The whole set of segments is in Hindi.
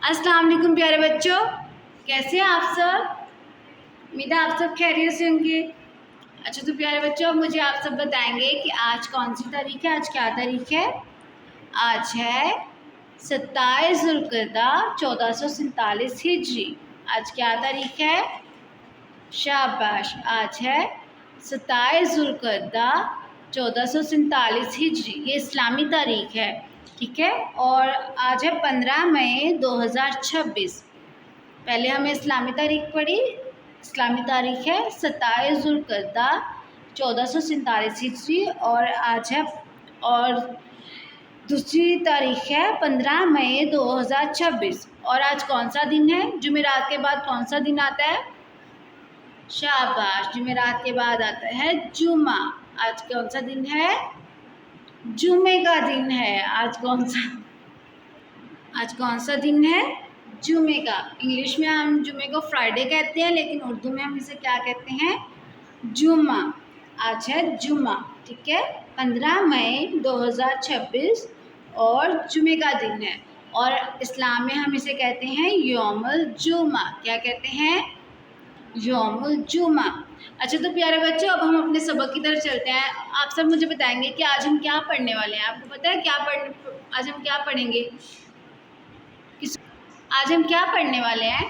अस्सलाम वालेकुम प्यारे बच्चों, कैसे हैं आप सब? उम्मीद है आप सब खैरियत से होंगे। अच्छा तो प्यारे बच्चों, अब मुझे आप सब बताएंगे कि आज कौन सी तारीख है। आज क्या तारीख है? आज है 27 ज़ुल्क़अदा 1447 हिजरी। आज क्या तारीख है? शाबाश, आज है 27 ज़ुल्क़अदा 1447 हिजरी। ये इस्लामी तारीख है, ठीक है। और आज है 15 मई 2026। पहले हमें इस्लामी तारीख पढ़ी। इस्लामी तारीख है 27 ज़ुल्क़अदा 1447 हिजरी और आज है, और दूसरी तारीख है 15 मई 2026। और आज कौन सा दिन है? जुमेरात के बाद कौन सा दिन आता है? शाबाश, जुमेरात के बाद आता है जुमा। आज कौन सा दिन है? जुमे का दिन है। आज कौन सा दिन है? जुमे का। इंग्लिश में हम जुमे को फ्राइडे कहते हैं, लेकिन उर्दू में हम इसे क्या कहते हैं? जुमा। आज है जुमा, ठीक है। 15 मई 2026 और जुमे का दिन है। और इस्लाम में हम इसे कहते हैं यौमुल जुमा। क्या कहते हैं? यौमुल जुमा। अच्छा तो प्यारे बच्चों, अब हम अपने सबक की तरफ चलते हैं। आप सब मुझे बताएंगे कि आज हम क्या पढ़ने वाले हैं। आपको पता है आज हम क्या पढ़ेंगे? आज हम क्या पढ़ने वाले हैं?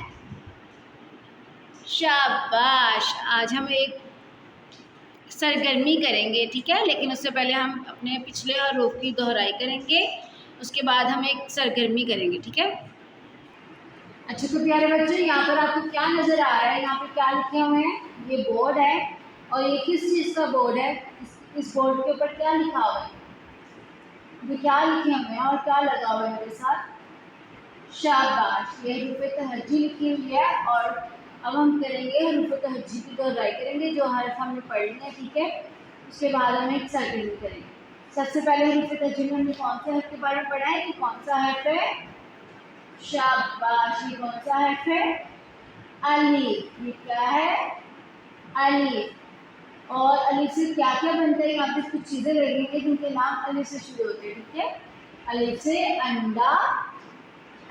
शाबाश, आज हम एक सरगर्मी करेंगे, ठीक है। लेकिन उससे पहले हम अपने पिछले हरूफ की दोहराई करेंगे, उसके बाद हम एक सरगर्मी करेंगे, ठीक है। अच्छा तो प्यारे बच्चों, यहाँ पर आपको क्या नज़र आ रहा है? यहाँ पे क्या लिखे हुए हैं? ये बोर्ड है, और ये किस चीज़ का बोर्ड है? इस बोर्ड के ऊपर क्या लिखा हुआ है? ये क्या लिखे हुए हैं और क्या लगा हुआ है मेरे साथ? शाबाश, ये हरूफ तहज्जी लिखी हुई है। और अब हम करेंगे हरूफ तहज्जी की दोहराई करेंगे, जो हरफ हमने पढ़नी है, ठीक है। उसके बाद हम एक सरगर्मी करेंगे। सबसे पहले हरूफ तहज्जी में हमने कौन से हर्फ के बारे में पढ़ा है? कि कौन सा हर्फ है? शाबाश, ये कौन सा हर्फ है? अलीफ। ये क्या है? अलीफ। और अलीफ से क्या क्या बनता है? यहाँ पे कुछ चीज़ें लगेंगे जिनके नाम अलीफ से शुरू होते हैं, ठीक है। अलीफ से अंडा,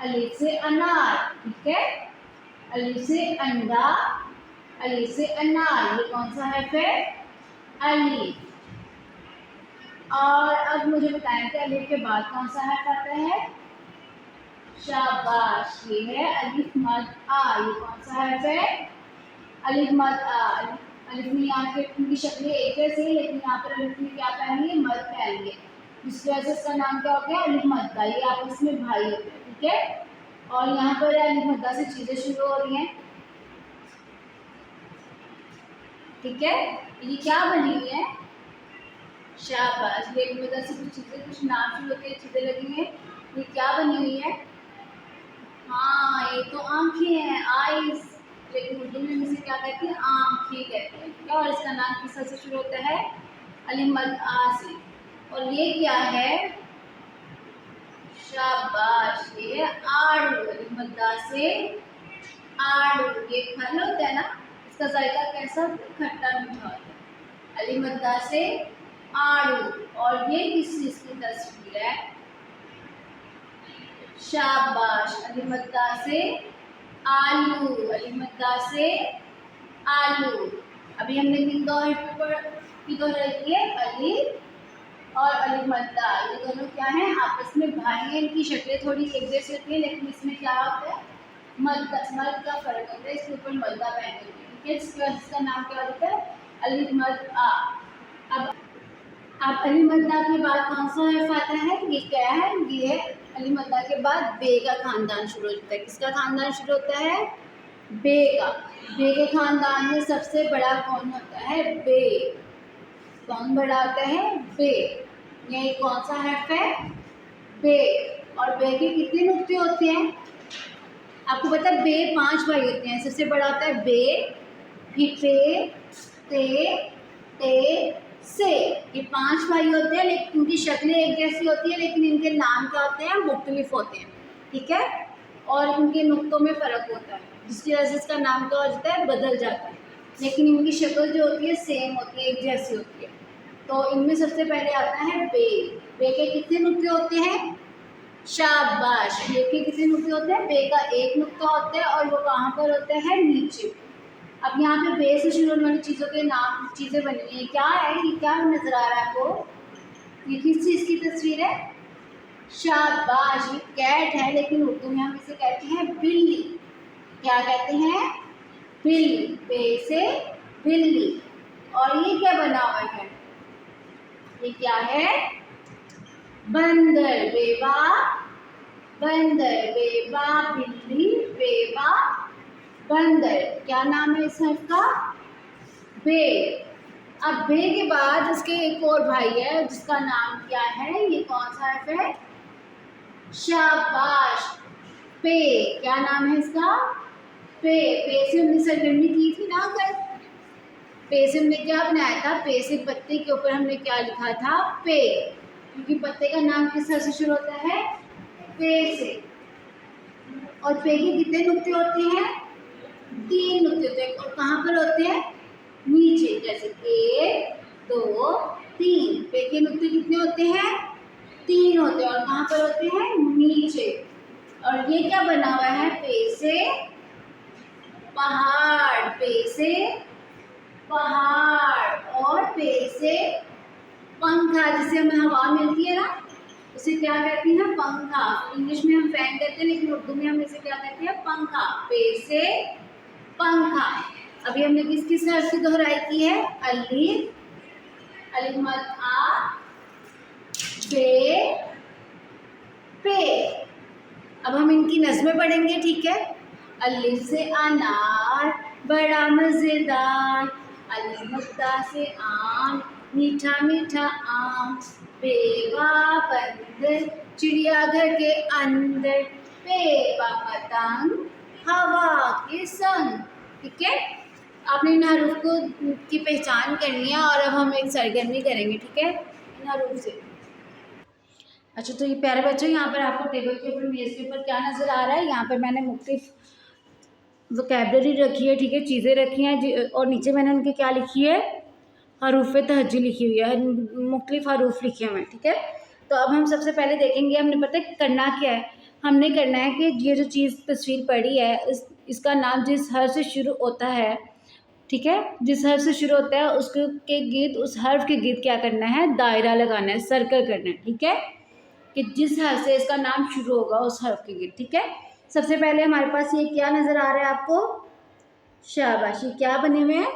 अलीफ से अनार, ठीक है। अलीफ से अंडा, अलीफ से अनार, ये कौन सा हर्फ है? अलीफ। और अब मुझे बताएं कि अलीफ के बाद कौन सा हर्फ आता है? शाबाश, ये है अलिफ मद आ। ये कौन सा हर्फ है? अलिफ मद आ। अलिफ में यहाँ पे इनकी शक्लें एक जैसी है, लेकिन यहाँ पर अलिफ में क्या पहनेंगे? मद पहनेंगे, जिसकी वजह से इसका नाम क्या हो गया? अलिफ मद्दा। ये आपस में भाई होते हैं, ठीक है। और यहाँ पर अलिफ मद्दा से चीजें शुरू हो रही हैं, ठीक है। ये क्या बनी हुई है? शाबाश, ये अलिफ मद्दा से कुछ चीजें, कुछ नाम शुरू होते हैं, चीजें लगी हैं। ये क्या बनी हुई है? हाँ, ये तो आँखें हैं, आईज। लेकिन उर्दू में इसे क्या कहते हैं? आँखें कहते हैं, ठीक है। और इसका नाम किस से शुरू होता है? अलिफ मद आ से। और ये क्या है? शाबाश, ये है आड़ू। अलिफ मद आ से आड़ू। ये फल होता है ना, इसका जायका कैसा होता है? खट्टा मीठा होता है। अलिफ मद आ से आड़ू। और ये किस चीज़ की तस्वीर है? शाबाश, अलिफ मद आ से आलू। अलिफ मद आ से आलू। अभी हमने किन दो हर्फ की दोहराई की है? अलिफ और अलिफ मद आ। ये दोनों क्या हैं? आपस में भाई हैं। इनकी शक्लें थोड़ी एक जैसी होती है, लेकिन इसमें क्या होता है? मद का फर्क होता है। इसके ऊपर मद्दा पहने होते हैं, ठीक है। इसका नाम क्या होता है? अलिफ मद आ। अब अलिफ मद आ के बाद कौन सा हर्फ आता है? ये क्या है? ये है अलिफ मद आ के बाद बे का खानदान शुरू होता है। किसका खानदान शुरू होता है? बे का। बे के खानदान में सबसे बड़ा कौन होता है? बे। कौन बड़ा होता है? बे। ये कौन सा हर्फ है? बे। और बे के कितने नुक्ते होते हैं? आपको पता है? बे 5 भाई होते हैं। सबसे बड़ा होता है बे, फिर पे, ते, से। ये 5 भाई होते हैं, लेकिन इनकी शक्लें एक जैसी होती है, लेकिन इनके नाम क्या होते हैं? मुख्तलिफ होते हैं, ठीक है। और इनके नुक्तों में फ़र्क होता है, जिसकी वजह से इसका नाम क्या हो जाता है? बदल जाता है। लेकिन इनकी शक्ल जो होती है सेम होती है, एक जैसी होती है। तो इनमें सबसे पहले आता है बे। बे के कितने नुक्ते होते हैं? शाबाश। बे के कितने नुक्ते होते हैं? बे का एक नुक्ता होता है और वो कहाँ पर होता है? नीचे। अब यहाँ पे बे से शुरू होने वाली चीज़ों के नाम चीज़ें बनी हुई है। क्या है ये? क्या नजर आ रहा है आपको? ये किस चीज़ की तस्वीर है? शाबाश। ये कैट है, लेकिन उर्दू में हम इसे कहते हैं बिल्ली। क्या कहते हैं? बिल्ली। बे से बिल्ली। और ये क्या बना हुआ है? ये क्या है? बंदर। बेवा बंदर। बेवा बिल्ली, बेवा बंदर। क्या नाम है इस हर्फ का? बे। अब बे के बाद उसके एक और भाई है जिसका नाम क्या है? ये कौन सा हर्फ है? शाबाश। पे। क्या नाम है इसका? पे। पे से हमने सरगर्मी की थी ना कल। पे से हमने क्या बनाया था? पे से पत्ते के ऊपर हमने क्या लिखा था? पे। क्योंकि पत्ते का नाम किस तरह से शुरू होता है? पे से। और पे के कितने नुक्ते होते हैं? 3 नुक्ते होते हैं। और कहाँ पर होते हैं? नीचे। जैसे 1 2 3। पे के नुक्ते कितने होते हैं? 3 होते हैं। और कहाँ पर होते हैं? नीचे। और ये क्या बना हुआ है? पे से पहाड़। पे से पहाड़। और पे से पंखा, जिसे हमें हवा मिलती है ना, उसे क्या कहते हैं? पंखा। इंग्लिश में हम फैन कहते हैं, लेकिन उर्दू में हम इसे क्या कहते हैं? पंखा। पे से पंखा। अभी हमने किस किस हर्फ की दोहराई की है? अलिफ, अलिफ मद आ, बे, पे। अब हम इनकी नज़्में पढ़ेंगे, ठीक है? अलिफ से अनार बड़ा मज़ेदार, अलिफ मद्दा से आम मीठा मीठा आम, बेवा बंदर चिड़ियाघर के अंदर, बेवा पतंग हवा के संग। ठीक है? आपने इन हरूफ को की पहचान करनी है और अब हम एक सरगर्मी करेंगे, ठीक है, इन हरूफ से। अच्छा, तो ये प्यारे बच्चों, यहाँ पर आपको टेबल के ऊपर मेज़ के ऊपर क्या नज़र आ रहा है? यहाँ पर मैंने मुख्तलिफ वोकैबलरी रखी है, ठीक है, चीज़ें रखी हैं, और नीचे मैंने उनकी क्या लिखी है? हरूफ तहज्जी लिखी हुई है, मुख्तलिफ हरूफ लिखे हुए हैं, ठीक है। तो अब हम सबसे पहले देखेंगे, हमने पता है करना क्या है। हमने करना है कि ये जो चीज़ तस्वीर पड़ी है, इसका नाम जिस हर्फ से शुरू होता है, ठीक है, जिस हर्फ से शुरू होता है उसके के गिर्द, उस हर्फ के गिर्द क्या करना है? दायरा लगाना है, सर्कल करना है, ठीक है, कि जिस हर्फ से इसका नाम शुरू होगा उस हर्फ के गिर्द, ठीक है। सबसे पहले हमारे पास ये क्या नज़र आ रहा है आपको? शाबाश। ये क्या बने हुए हैं?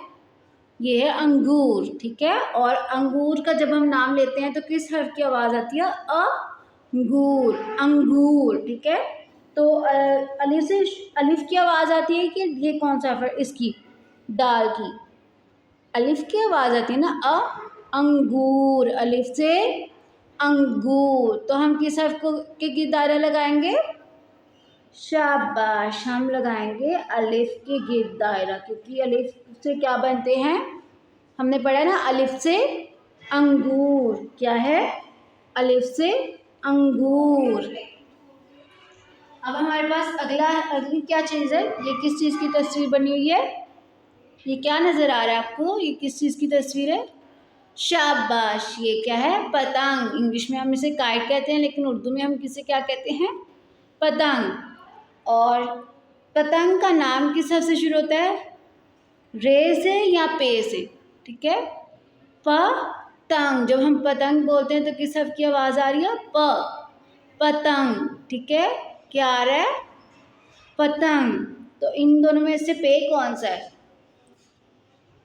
ये है अंगूर, ठीक है। और अंगूर का जब हम नाम लेते हैं तो किस हर्फ की आवाज़ आती है? अंगूर, अंगूर, ठीक है। तो अलिफ से अलिफ की आवाज़ आती है कि ये कौन सा हर्फ है? इसकी, दाल की अलिफ की आवाज़ आती है ना, अंगूर, अलिफ से अंगूर। तो हम किस हर्फ को के गिर्द दायरा लगाएंगे? शाबाश, हम लगाएंगे अलिफ के गिर्द दायरा, क्योंकि अलिफ से क्या बनते हैं? हमने पढ़ा ना, अलिफ से अंगूर। क्या है? अलिफ से अंगूर। अब हमारे पास अगली क्या चीज़ है? ये किस चीज़ की तस्वीर बनी हुई है? ये क्या नज़र आ रहा है आपको? ये किस चीज़ की तस्वीर है? शाबाश। ये क्या है? पतंग। इंग्लिश में हम इसे काइट कहते हैं, लेकिन उर्दू में हम किसे क्या कहते हैं? पतंग। और पतंग का नाम किस हर्फ से शुरू होता है? रे से या पे से, ठीक है। पतंग। जब हम पतंग बोलते हैं तो किस हर्फ की आवाज़ आ रही है? पतंग, ठीक है। क्या आ रहा है? पतंग। तो इन दोनों में से पे कौन सा है?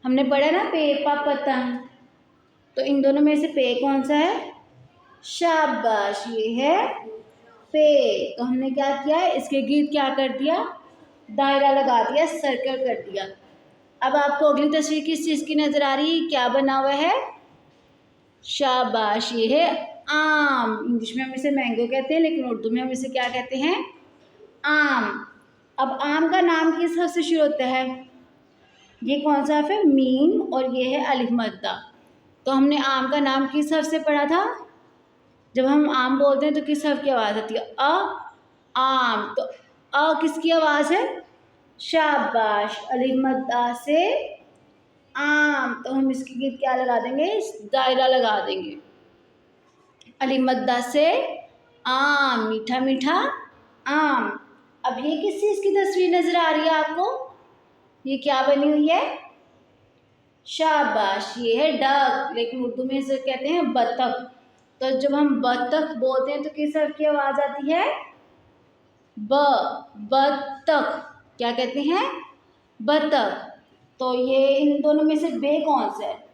हमने पढ़ा ना, पे पा पतंग। तो इन दोनों में से पे कौन सा है? शाबाश, ये है पे। तो हमने क्या किया है? इसके गिर्द क्या कर दिया? दायरा लगा दिया, सर्कल कर दिया। अब आपको अगली तस्वीर किस चीज़ की नज़र आ रही है? क्या बना हुआ है? शाबाश, ये है आम। इंग्लिश में हम इसे मैंगो कहते हैं, लेकिन उर्दू में हम इसे क्या कहते हैं? आम। अब आम का नाम किस हर्फ से शुरू होता है? ये कौन सा हर्फ है? मीम। और ये है अलिफ मद्दा। तो हमने आम का नाम किस हर्फ से पढ़ा था? जब हम आम बोलते हैं तो किस हर्फ की आवाज़ आती है? आम। तो किसकी आवाज़ है? शाबाश, अलिफ मद्दा से आम। तो हम इसके गिर्द क्या लगा देंगे? दायरा लगा देंगे। अलिफ मद्दा से आम, मीठा मीठा आम। अब ये किस चीज़ की तस्वीर नज़र आ रही है आपको? ये क्या बनी हुई है? शाबाश, ये है डक, लेकिन उर्दू में इसे कहते हैं बतख। तो जब हम बतख बोलते हैं तो किस हर्फ की आवाज़ आती है? ब, बतख। क्या कहते हैं? बतख। तो ये इन दोनों में से बे कौन सा है?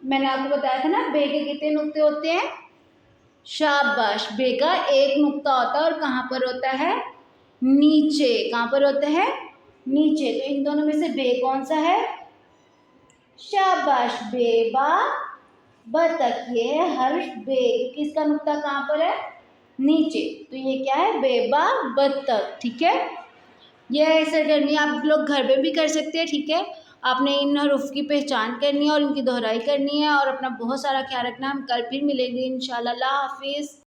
मैंने आपको बताया था ना, बे के कितने नुक्ते होते हैं? शाबाश, बे का एक नुक्ता होता है और कहाँ पर होता है? नीचे। कहाँ पर होता है? नीचे। तो इन दोनों में से बे कौन सा है? शाबाश, बेबा बतख। ये है हर्ष बे। किसका नुक्ता कहाँ पर है? नीचे। तो ये क्या है? बेबा बतख। ठीक है, यह सरगर्मी आप लोग घर में भी कर सकते हैं। ठीक है, आपने इन हरूफ की पहचान करनी है और इनकी दोहराई करनी है और अपना बहुत सारा ख्याल रखना। हम कल फिर मिलेंगे इंशाल्लाह। अल्लाह हाफिज़।